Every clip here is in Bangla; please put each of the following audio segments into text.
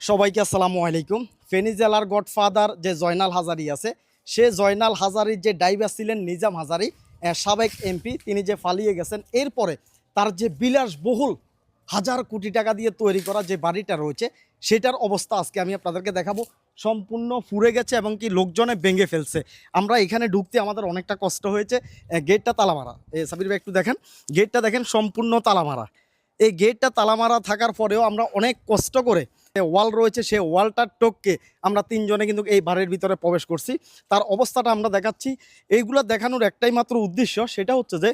সবাইকে আসসালামু আলাইকুম। ফেনী জেলার গডফাদার যে জয়নাল হাজারি আছে, সে জয়নাল হাজারির যে ড্রাইভার ছিলেন নিজাম হাজারি, সাবেক এমপি, তিনি যে পালিয়ে গেছেন, এরপরে তার যে বিলাসবহুল হাজার কোটি টাকা দিয়ে তৈরি করা যে বাড়িটা রয়েছে, সেটার অবস্থা আজকে আমি আপনাদেরকে দেখাবো। সম্পূর্ণ ফুরে গেছে এবং কি লোকজনে ভেঙে ফেলছে। আমরা এখানে ঢুকতে আমাদের অনেকটা কষ্ট হয়েছে। গেটটা তালা মারা, সাবির ভাই একটু দেখেন, গেটটা দেখেন সম্পূর্ণ তালা মারা। এই গেটটা তালা মারা থাকার পরেও আমরা অনেক কষ্ট করে ওয়াল রয়েছে, সে ওয়ালটার টপকে আমরা তিনজনে কিন্তু এই বাড়ির ভিতরে প্রবেশ করছি। তার অবস্থাটা আমরা দেখাচ্ছি। এইগুলো দেখানোর একটাই মাত্র উদ্দেশ্য, সেটা হচ্ছে যে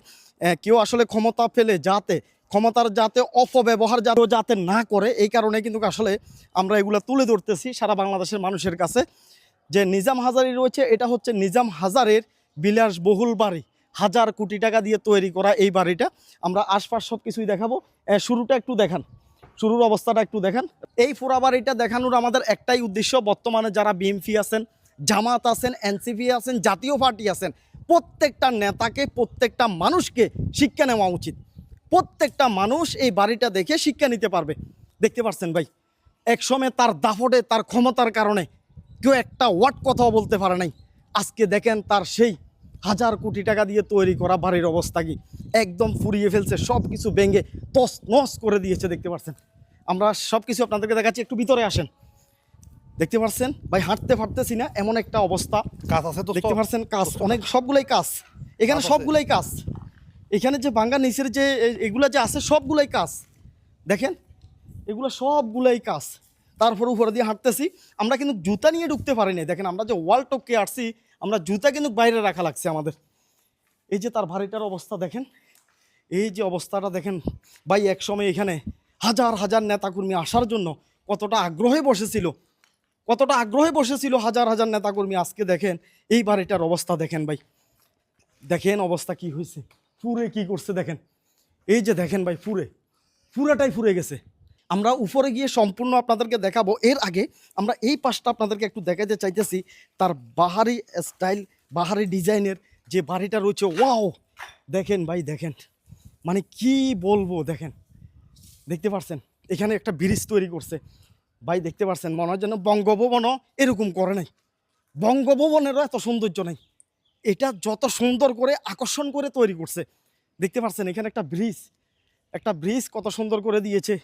কেউ আসলে ক্ষমতা ফেলে ক্ষমতার যাতে অপব্যবহার যাতে না করে, এই কারণে কিন্তু আসলে আমরা এগুলো তুলে ধরতেছি সারা বাংলাদেশের মানুষের কাছে। যে নিজাম হাজারি রয়েছে, এটা হচ্ছে নিজাম হাজারের বিলাসবহুল বাড়ি, হাজার কোটি টাকা দিয়ে তৈরি করা এই বাড়িটা। আমরা আশপাশ সব কিছুই দেখাবো। শুরুটা একটু দেখান, শুরুর অবস্থাটা একটু দেখান। এই পুরা বাড়িটা দেখানোর আমাদের একটাই উদ্দেশ্য, বর্তমানে যারা বিএনপি আছেন, জামাত আছেন, এনসিপি আছেন, জাতীয় পার্টি আছেন, প্রত্যেকটা নেতাকে, প্রত্যেকটা মানুষকে শিক্ষা নেওয়া উচিত। প্রত্যেকটা মানুষ এই বাড়িটা দেখে শিক্ষা নিতে পারবে। দেখতে পাচ্ছেন ভাই, একসময় তার দাফটে, তার ক্ষমতার কারণে কেউ একটা ওয়ার্ড কথাও বলতে পারে নাই। আজকে দেখেন তার সেই হাজার কোটি টাকা দিয়ে তৈরি করা বাড়ির অবস্থা কি, একদম ফুরিয়ে ফেলছে, সব কিছু ভেঙে তস নস করে দিয়েছে। দেখতে পাচ্ছেন, আমরা সব কিছু আপনাদেরকে দেখাচ্ছি, একটু ভিতরে আসেন। দেখতে পাচ্ছেন ভাই, হাঁটতে পারতেছি না, এমন একটা অবস্থা। কাজ আছে তো, দেখতে পাচ্ছেন কাজ, অনেক সবগুলাই কাজ, এখানে সবগুলাই কাজ। এখানে যে বাঙ্গা নিচের যে এগুলা যে আছে সবগুলাই কাজ, দেখেন এগুলো সবগুলাই কাজ। তারপর উপরে দিয়ে হাঁটতেছি, আমরা কিন্তু জুতা নিয়ে ঢুকতে পারিনি। দেখেন আমরা যে ওয়াল টপকে আসছি, আমরা জুতা কিন্তু বাইরে রাখা লাগছে আমাদের। এই যে তার বাড়িটার অবস্থা দেখেন, এই যে অবস্থাটা দেখেন ভাই। একসময় এখানে হাজার হাজার নেতাকর্মী আসার জন্য কতটা আগ্রহে বসেছিল, হাজার হাজার নেতাকর্মী। আজকে দেখেন এই বাড়িটার অবস্থা দেখেন ভাই, দেখেন অবস্থা কি হয়েছে, পুরে কি করছে দেখেন। এই যে দেখেন ভাই, পুরাটাই ফুরে গেছে। আমরা উপরে গিয়ে সম্পূর্ণ আপনাদেরকে দেখাবো। এর আগে আমরা এই পাশটা আপনাদেরকে একটু দেখাতে চাইতেছি। তার বাহারি স্টাইল, বাহারি ডিজাইনের যে বাড়িটা রয়েছে, ওয়াও দেখেন ভাই, দেখেন মানে কি বলবো। দেখেন, দেখতে পাচ্ছেন এখানে একটা ব্রিজ তৈরি করছে ভাই। দেখতে পাচ্ছেন, মনে হয় যেন বঙ্গভবনও এরকম করে নাই, বঙ্গভবনেরও এত সৌন্দর্য নেই। এটা যত সুন্দর করে আকর্ষণ করে তৈরি করছে। দেখতে পাচ্ছেন এখানে একটা ব্রিজ কত সুন্দর করে দিয়েছে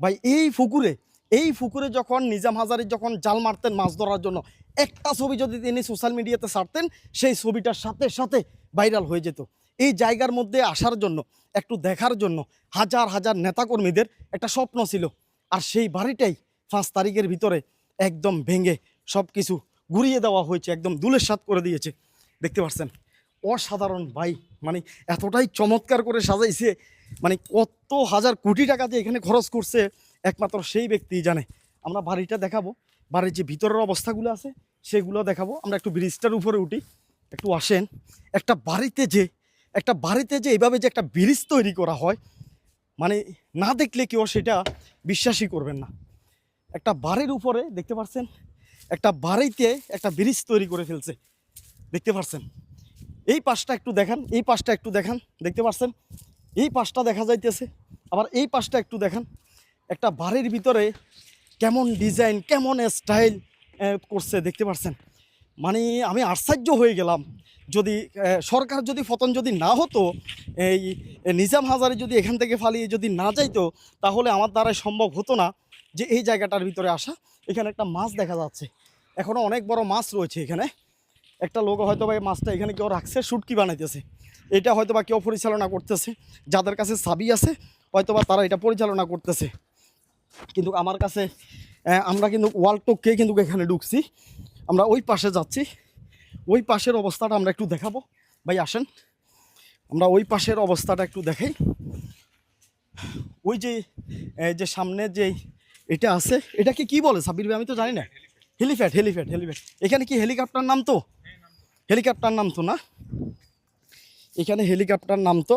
ভাই। এই পুকুরে যখন নিজাম হাজারি যখন জাল মারতেন মাছ ধরার জন্য, একটা ছবি যদি তিনি সোশ্যাল মিডিয়াতে ছাড়তেন, সেই ছবিটার সাথে সাথে ভাইরাল হয়ে যেত। এই জায়গার মধ্যে আসার জন্য, একটু দেখার জন্য হাজার হাজার নেতাকর্মীদের একটা স্বপ্ন ছিল। আর সেই বাড়িটাই 5 তারিখের ভিতরে একদম ভেঙে সব কিছু ঘুরিয়ে দেওয়া হয়েছে, একদম ধুলিস্যাৎ করে দিয়েছে। দেখতে পাচ্ছেন অসাধারণ ভাই, মানে এতটাই চমৎকার করে সাজাইছে, মানে কত হাজার কোটি টাকা যে এখানে খরচ করছে একমাত্র সেই ব্যক্তিই জানে। আমরা বাড়িটা দেখাবো, বাড়ির যে ভিতরের অবস্থাগুলো আছে সেগুলো দেখাবো। আমরা একটু ব্রিজটার উপরে উঠি, একটু আসেন। একটা বাড়িতে যে এইভাবে যে একটা ব্রিজ তৈরি করা হয়, মানে না দেখলে কেউ সেটা বিশ্বাসই করবেন না। একটা বাড়ির উপরে দেখতে পাচ্ছেন, একটা বাড়িতে একটা ব্রিজ তৈরি করে ফেলছে। দেখতে পাচ্ছেন এই পাশটা একটু দেখান, দেখতে পাচ্ছেন এই পাশটা দেখা যাইতেছে। আবার এই পাশটা একটু দেখান, একটা বাড়ির ভিতরে কেমন ডিজাইন, কেমন স্টাইল করছে। দেখতে পাচ্ছেন, মানে আমি আশ্চর্য হয়ে গেলাম। যদি সরকার যদি পতন যদি না হতো, এই নিজাম হাজারি যদি এখান থেকে ফালিয়ে যদি না যাইতো, তাহলে আমার দ্বারাই সম্ভব হতো না যে এই জায়গাটার ভিতরে আসা। এখানে একটা মাছ দেখা যাচ্ছে, এখনও অনেক বড় মাছ রয়েছে এখানে। একটা লোক হয়তো বা এই মাছটা এখানে কেউ রাখছে, শুটকি বানাইতেছে। এটা হয়তো বা কেউ পরিচালনা করতেছে, যাদের কাছে চাবি আছে হয়তো বা তারা এটা পরিচালনা করতেছে। কিন্তু আমার কাছে আমরা কিন্তু ওয়াল টপকে কিন্তু এখানে ঢুকছি। আমরা ওই পাশে যাচ্ছি, ওই পাশের অবস্থাটা আমরা একটু দেখাবো। ভাই আসেন, আমরা ওই পাশের অবস্থাটা একটু দেখাই। ওই যে সামনে যে এটা আছে, এটাকে কি বলে সাবির ভাই, আমি তো জানি না। হেলিপ্যাড। এখানে কি হেলিকপ্টার নামতো? হেলিকপ্টার নামতো না, এখানে হেলিকপ্টার নামতো।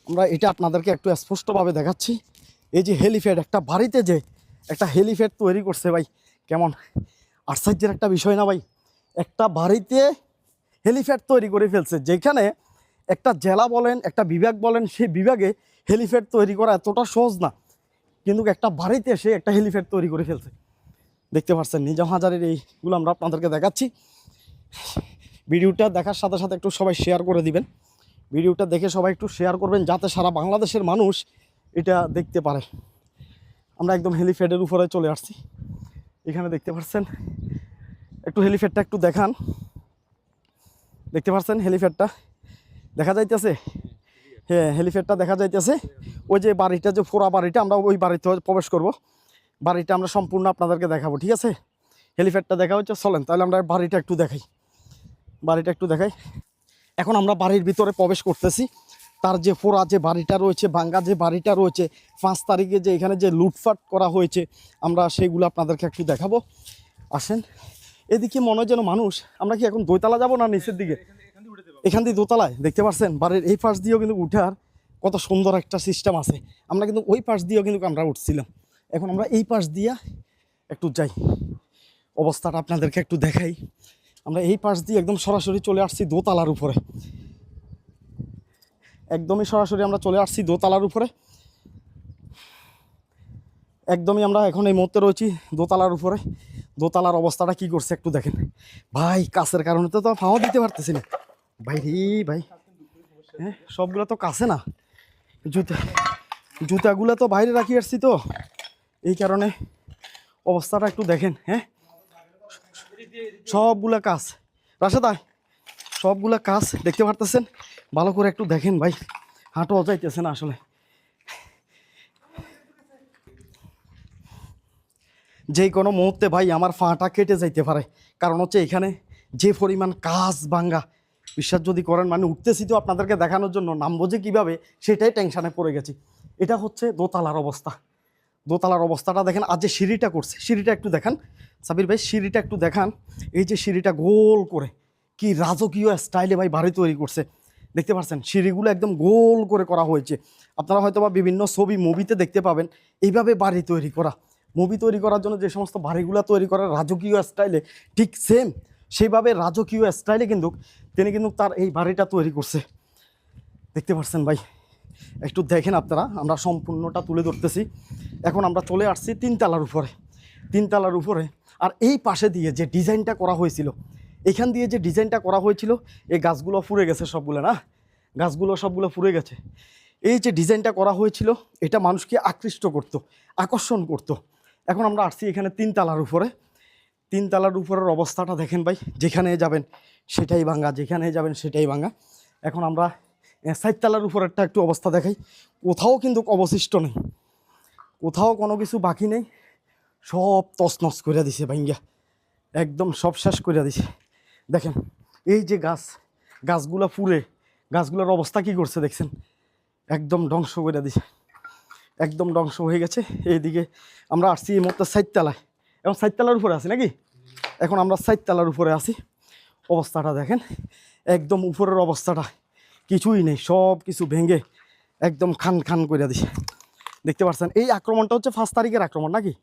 আমরা এটা আপনাদেরকে একটু স্পষ্টভাবে দেখাচ্ছি। এই যে হেলিপ্যাড, একটা বাড়িতে যে একটা হেলিপ্যাড তৈরি করছে ভাই, কেমন আশ্চর্যের একটা বিষয় না ভাই। একটা বাড়িতে হেলিপ্যাড তৈরি করে ফেলছে, যেখানে একটা জেলা বলেন, একটা বিভাগ বলেন, সেই বিভাগে হেলিপ্যাড তৈরি করা এতটা সহজ না, কিন্তু একটা বাড়িতে সে একটা হেলিপ্যাড তৈরি করে ফেলছে। দেখতে পাচ্ছেন নিজাম হাজারের এইগুলো আমরা আপনাদেরকে দেখাচ্ছি। ভিডিওটা দেখার সাথে সাথে একটু সবাই শেয়ার করে দিবেন, ভিডিওটা দেখে সবাই একটু শেয়ার করবেন যাতে সারা বাংলাদেশের মানুষ এটা দেখতে পারে। আমরা একদম হেলিপ্যাডের উপরে চলে আসছি, এখানে দেখতে পাচ্ছেন, একটু হেলিপ্যাডটা একটু দেখান। দেখতে পাচ্ছেন হেলিপ্যাডটা দেখা যাইতেছে? হ্যাঁ, হেলিপ্যাডটা দেখা যাইতেছে। ওই যে বাড়িটা, যে ফোড়া বাড়িটা, আমরা ওই বাড়িতে প্রবেশ করব, বাড়িটা আমরা সম্পূর্ণ আপনাদেরকে দেখাবো, ঠিক আছে? হেলিপ্যাডটা দেখা হচ্ছে, চলেন তাহলে আমরা বাড়িটা একটু দেখাই, বাড়িটা একটু দেখাই। এখন আমরা বাড়ির ভিতরে প্রবেশ করতেছি। তার যে ফোড়া যে বাড়িটা রয়েছে, ভাঙ্গা যে বাড়িটা রয়েছে, 5 তারিখে যে এখানে যে লুটপাট করা হয়েছে, আমরা সেগুলো আপনাদেরকে একটু দেখাবো। আসেন, এদিকে মনে হয় যেন মানুষ। আমরা কি এখন দোতলা যাব না নিচের দিকে? এখান দিয়ে দোতলায় দেখতে পাচ্ছেন বাড়ির এই পাশ দিয়েও কিন্তু উঠার কত সুন্দর একটা সিস্টেম আছে। আমরা কিন্তু ওই পাশ দিয়েও কিন্তু আমরা উঠছিলাম, এখন আমরা এই পাশ দিয়ে একটু যাই, অবস্থাটা আপনাদেরকে একটু দেখাই। আমরা এই পাশ দিয়ে একদম সরাসরি চলে আসছি দোতলার উপরে, একদমই সরাসরি আমরা চলে আসছি দোতলার উপরে। একদমই আমরা এখন এই মুহূর্তে রয়েছি দোতলার উপরে। দোতলার অবস্থাটা কি করছে একটু দেখেন ভাই, কাছের কারণে তো ফাওয়া দিতে পারতেছি না ভাই রে ভাই। হ্যাঁ, সবগুলো তো কাছে না, জুতাগুলো তো বাইরে রাখি আসছি, তো এই কারণে অবস্থাটা একটু দেখেন। হ্যাঁ, সবগুলা কাজ রাশেদা, সবগুলা কাজ দেখতে পারতেছেন, ভালো করে একটু দেখেন ভাই, হাঁটো যাইতেছে না আসলে। যে কোনো মুহূর্তে ভাই আমার ফাঁটা কেটে যাইতে পারে, কারণ হচ্ছে এখানে যে পরিমাণ কাজ ভাঙ্গা, বিশ্বাস যদি করেন, মানে উঠতেছি তো আপনাদেরকে দেখানোর জন্য, নামবো যে কীভাবে সেটাই টেনশানে পড়ে গেছি। এটা হচ্ছে দোতলার অবস্থা, দোতলার অবস্থাটা দেখেন। আর যে সিঁড়িটা করছে, সিঁড়িটা একটু দেখান সাবির ভাই, সিঁড়িটা একটু দেখান। এই যে সিঁড়িটা গোল করে কি রাজকীয় স্টাইলে ভাই বাড়ি তৈরি করছে, দেখতে পাচ্ছেন সিঁড়িগুলো একদম গোল করে করা হয়েছে। আপনারা হয়তো বা বিভিন্ন ছবি মুভিতে দেখতে পাবেন এইভাবে বাড়ি তৈরি করা। মুভি তৈরি করার জন্য যে সমস্ত বাড়িগুলো তৈরি করা রাজকীয় স্টাইলে, ঠিক সেম সেইভাবে রাজকীয় স্টাইলে কিন্তু তিনি কিন্তু তার এই বাড়িটা তৈরি করছে, দেখতে পাচ্ছেন ভাই। একটু দেখেন আপনারা, আমরা সম্পূর্ণটা তুলে ধরতেছি। এখন আমরা চলে আসছি 3 তলার উপরে, 3 তলার উপরে। আর এই পাশে দিয়ে যে ডিজাইনটা করা হয়েছিল, এখান দিয়ে যে ডিজাইনটা করা হয়েছিল, এই গাছগুলো ফুরে গেছে সবগুলো, না গাছগুলো সবগুলো ফুরে গেছে। এই যে ডিজাইনটা করা হয়েছিল, এটা মানুষকে আকৃষ্ট করত, আকর্ষণ করত। এখন আমরা আসছি এখানে 3 তলার উপরে। 3 তলার উপরের অবস্থাটা দেখেন ভাই, যেখানে যাবেন সেটাই ভাঙা, যেখানে যাবেন সেটাই ভাঙা। এখন আমরা 4 তলার উপরেরটা একটু অবস্থা দেখাই। কোথাও কিন্তু অবশিষ্ট নেই, কোথাও কোনো কিছু বাকি নেই, সব তছনছ করে দিছে ভাঙ্গা, একদম সব শেষ করে দিছে। দেখেন এই যে গাছগুলো পুড়ে, গাছগুলোর অবস্থা কি করছে দেখছেন, একদম ধ্বংস করে দিছে, একদম ধ্বংস হয়ে গেছে। এইদিকে আমরা আসছি এই মুহূর্তে 4 তলায়, এখন 4 তলার উপরে আছি নাকি? এখন আমরা 4 তলার উপরে আছি। অবস্থাটা দেখেন, একদম উপরের অবস্থাটা কিছুই নেই, সব কিছু ভেঙে একদম খান খান করে দিছে, দেখতে পাচ্ছেন। এই আক্রমণটা হচ্ছে 5 তারিখের আক্রমণ নাকি?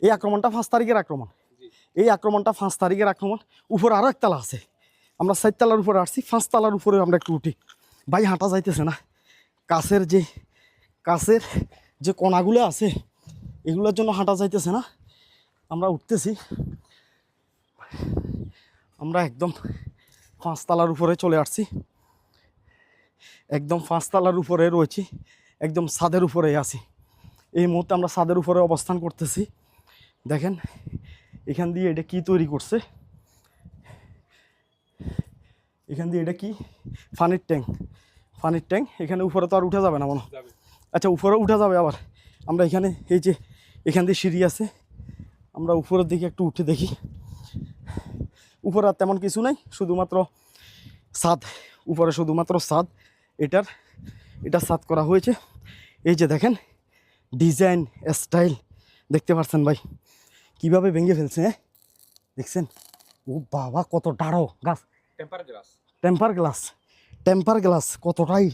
এই আক্রমণটা 5 তারিখের আক্রমণ, এই আক্রমণটা 5 তারিখের আক্রমণ। উপরে আরও 1 তলা আছে, আমরা 4 তলার উপরে আসছি, 5 তলার উপরে আমরা একটু উঠি ভাই, হাঁটা যাইতেছে না। কাছের যে কোনাগুলো আছে এগুলোর জন্য হাঁটা যাইতেছে না। আমরা উঠতেছি, আমরা একদম 5 তলার উপরে চলে আসছি, একদম 5 তলার উপরে রয়েছি, একদম ছাদের উপরে আছি। এই মুহূর্তে আমরা ছাদের উপরে অবস্থান করতেছি। দেখেন এখান দিয়ে এটা কি তৈরি করছে, এখান দিয়ে এটা কি পানির ট্যাঙ্ক, পানির ট্যাঙ্ক। এখানে উপরে তো আর উঠা যাবে না মনে, আচ্ছা উপরে উঠা যাবে আবার। আমরা এখানে এই যে এখান দিয়ে সিঁড়ি আছে, আমরা উপরের দিকে একটু উঠে দেখি। উপরে আর তেমন কিছু নাই, শুধুমাত্র ছাদ, উপরে শুধুমাত্র ছাদ, এটা ছাদ করা হয়েছে। এই যে দেখেন ডিজাইন স্টাইল, দেখতে পাচ্ছেন ভাই কিভাবে ভেঙে ফেলছে, হ্যাঁ দেখছেন? ও বাবা কত ডাড়ো গাছ, টেম্পার গ্লাস কতটাই,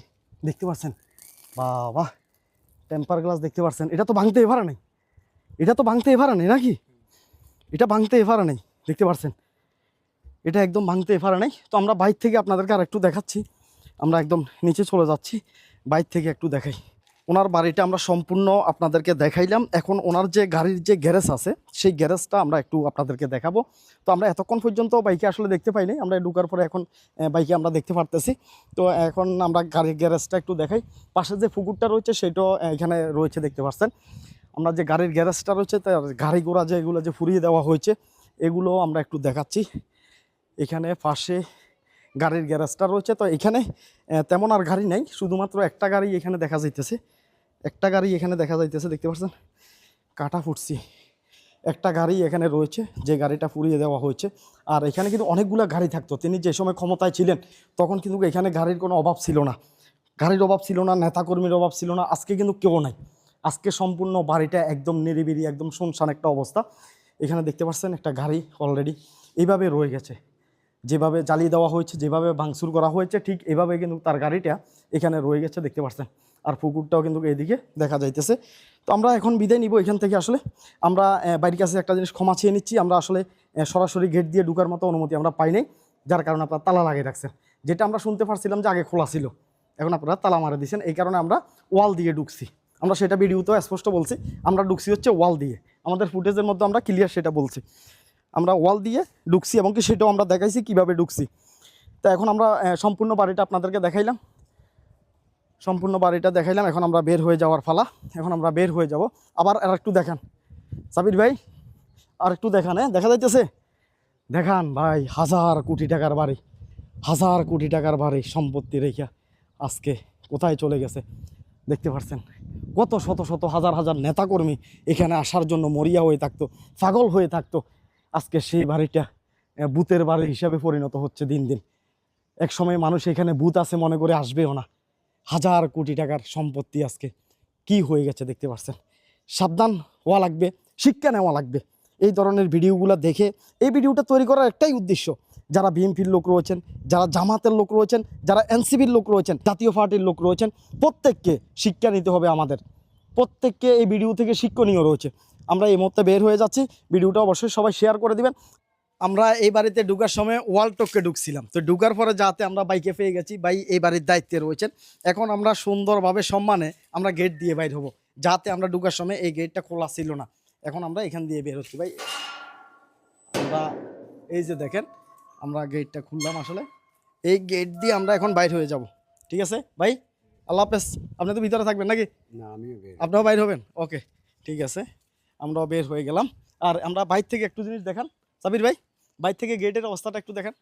দেখতে পাচ্ছেন বাবা, টেম্পার গ্লাস দেখতে পাচ্ছেন। এটা তো ভাঙতে এভারা নেই, এটা তো ভাঙতে এভারা নেই নাকি? এটা ভাঙতে এভারা নেই, দেখতে পাচ্ছেন, এটা একদম ভাঙতে এভারা নেই। তো আমরা বাইর থেকে আপনাদেরকে আর একটু দেখাচ্ছি, আমরা একদম নিচে চলে যাচ্ছি, বাইর থেকে একটু দেখাই। ওনার বাড়িটা আমরা সম্পূর্ণ আপনাদেরকে দেখাইলাম। এখন ওনার যে গাড়ির যে গ্যারেজ আছে সেই গ্যারেজটা আমরা একটু আপনাদেরকে দেখাবো। তো আমরা এতক্ষণ পর্যন্ত বাইকে আসলে দেখতে পাইনি, আমরা ঢুকার পরে এখন বাইকে আমরা দেখতে পারতেছি। তো এখন আমরা গাড়ির গ্যারেজটা একটু দেখাই। পাশে যে পুকুরটা রয়েছে সেটাও এখানে রয়েছে, দেখতে পাচ্ছেন। আমরা যে গাড়ির গ্যারেজটা রয়েছে তার গাড়ি ঘোড়া যে এগুলো যে ফুরিয়ে দেওয়া হয়েছে এগুলো আমরা একটু দেখাচ্ছি। এখানে পাশে গাড়ির গ্যারেজটা রয়েছে। তো এখানে তেমন আর গাড়ি নাই, শুধুমাত্র একটা গাড়ি এখানে দেখা যাইতেছে, একটা গাড়ি এখানে দেখা যাইতেছে, দেখতে পাচ্ছেন কাটা ফুটছি। একটা গাড়ি এখানে রয়েছে যে গাড়িটা পুড়িয়ে দেওয়া হয়েছে। আর এখানে কিন্তু অনেকগুলো গাড়ি থাকতো, তিনি যে সময় ক্ষমতায় ছিলেন তখন কিন্তু এখানে গাড়ির কোনো অভাব ছিল না, গাড়ির অভাব ছিল না, নেতাকর্মীর অভাব ছিল না। আজকে কিন্তু কেউ নাই, আজকে সম্পূর্ণ বাড়িটা একদম নিরিবিলি, একদম শুনশান একটা অবস্থা। এখানে দেখতে পাচ্ছেন একটা গাড়ি অলরেডি এইভাবে রয়ে গেছে, যেভাবে জ্বালিয়ে দেওয়া হয়েছে, যেভাবে ভাঙচুর করা হয়েছে ঠিক এভাবে কিন্তু তার গাড়িটা এখানে রয়ে গেছে, দেখতে পাচ্ছেন। আর পুকুরটাও কিন্তু এইদিকে দেখা যাইতেছে। তো আমরা এখন বিদায় নিব এখান থেকে। আসলে আমরা বাড়ির কাছে একটা জিনিস ক্ষমা চেয়ে নিচ্ছি, আমরা আসলে সরাসরি গেট দিয়ে ঢুকার মতো অনুমতি আমরা পাই নাই, যার কারণে আপনারা তালা লাগিয়ে রাখছেন। যেটা আমরা শুনতে পারছিলাম যে আগে খোলা ছিল, এখন আপনারা তালা মারে দিয়েছেন, এই কারণে আমরা ওয়াল দিয়ে ঢুকছি। আমরা সেটা ভিডিওতেও স্পষ্ট বলছি, আমরা ঢুকছি হচ্ছে ওয়াল দিয়ে, আমাদের ফুটেজের মধ্যে আমরা ক্লিয়ার সেটা বলছি, আমরা ওয়াল দিয়ে ঢুকছি এবং কি সেটাও আমরা দেখাইছি কীভাবে ঢুকছি। তো এখন আমরা সম্পূর্ণ বাড়িটা আপনাদেরকে দেখাইলাম, সম্পূর্ণ বাড়িটা দেখাইলাম। এখন আমরা বের হয়ে যাওয়ার ফালা, এখন আমরা বের হয়ে যাব। আবার আর একটু দেখান সাবির ভাই, আর একটু দেখান, দেখা যাইতেছে, দেখান ভাই। 1000 কোটি টাকার বাড়ি, 1000 কোটি টাকার বাড়ি সম্পত্তি রেখা আজকে কোথায় চলে গেছে দেখতে পাচ্ছেন। কত শত শত হাজার হাজার নেতাকর্মী এখানে আসার জন্য মরিয়া হয়ে থাকতো, পাগল হয়ে থাকতো। আজকে সেই বাড়িটা ভূতের বাড়ি হিসাবে পরিণত হচ্ছে দিন দিন। এক সময় মানুষ এখানে ভূত আছে মনে করে আসবেও না। 1000 কোটি টাকার সম্পত্তি আজকে কি হয়ে গেছে দেখতে পাচ্ছেন। সাবধান হওয়া লাগবে, শিক্ষা নেওয়া লাগবে। এই ধরনের ভিডিওগুলো দেখে, এই ভিডিওটা তৈরি করার একটাই উদ্দেশ্য, যারা বিএনপির লোক রয়েছেন, যারা জামাতের লোক রয়েছেন, যারা এনসিপির লোক রয়েছেন, জাতীয় পার্টির লোক রয়েছেন, প্রত্যেককে শিক্ষা নিতে হবে আমাদের, প্রত্যেককে এই ভিডিও থেকে শিক্ষণীয় রয়েছে। আমরা এই মুহূর্তে বের হয়ে যাচ্ছি, ভিডিওটা অবশ্যই সবাই শেয়ার করে দিবেন। আমরা এই বাড়িতে ঢুকার সময় ওয়াল টপকে ঢুকছিলাম, তো ঢুকার পরে যাতে আমরা বাইকে পেয়ে গেছি, ভাই এই বাড়ির দায়িত্বে রয়েছেন। এখন আমরা সুন্দরভাবে সম্মানে আমরা গেট দিয়ে বাইর হব, যাতে আমরা ঢুকার সময় এই গেটটা খোলা ছিল না। এখন আমরা এখান দিয়ে বের হচ্ছি ভাই। আমরা এই যে দেখেন আমরা গেটটা খুললাম, আসলে এই গেট দিয়ে আমরা এখন বাইর হয়ে যাব। ঠিক আছে ভাই, আল্লাহ হাফেজ। আপনি তো ভিতরে থাকবেন নাকি? না, আমিও বের। আপনারাও বাইর হবেন? ওকে, ঠিক আছে, আমরাও বের হয়ে গেলাম। আর আমরা বাইর থেকে একটু জিনিস দেখান সাবির ভাই, বাইর থেকে গেটের অবস্থাটা একটু দেখান,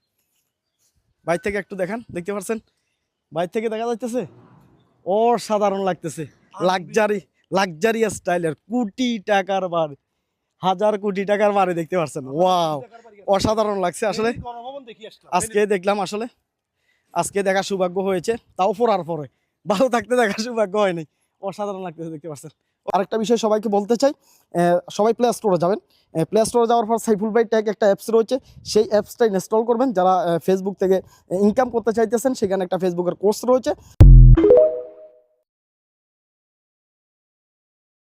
বাইর থেকে একটু দেখান, দেখতে পাচ্ছেন বাইর থেকে দেখা যাইতেছে অসাধারণ লাগতেছে। লাক্সারি স্টাইলের কোটি টাকার বাড়ি, 1000 কোটি টাকার বাড়ি দেখতে পাচ্ছেন। ওয়াও, অসাধারণ লাগছে আসলে। আজকে দেখলাম, আসলে আজকে দেখা সৌভাগ্য হয়েছে, তাও পড়ার পরে, ভালো থাকতে দেখা সৌভাগ্য হয়নি। অসাধারণ লাগতেছে দেখতে পাচ্ছেন। আরেকটা বিষয় সবাইকে বলতে চাই, সবাই প্লে স্টোরে যাবেন। প্লে স্টোরে যাওয়ার পর সাইফুল ভাই ট্যাগ একটা অ্যাপস রয়েছে, সেই অ্যাপসটা ইনস্টল করবেন। যারা ফেসবুক থেকে ইনকাম করতে চাইতেছেন, সেখানে একটা ফেসবুকের কোর্স রয়েছে।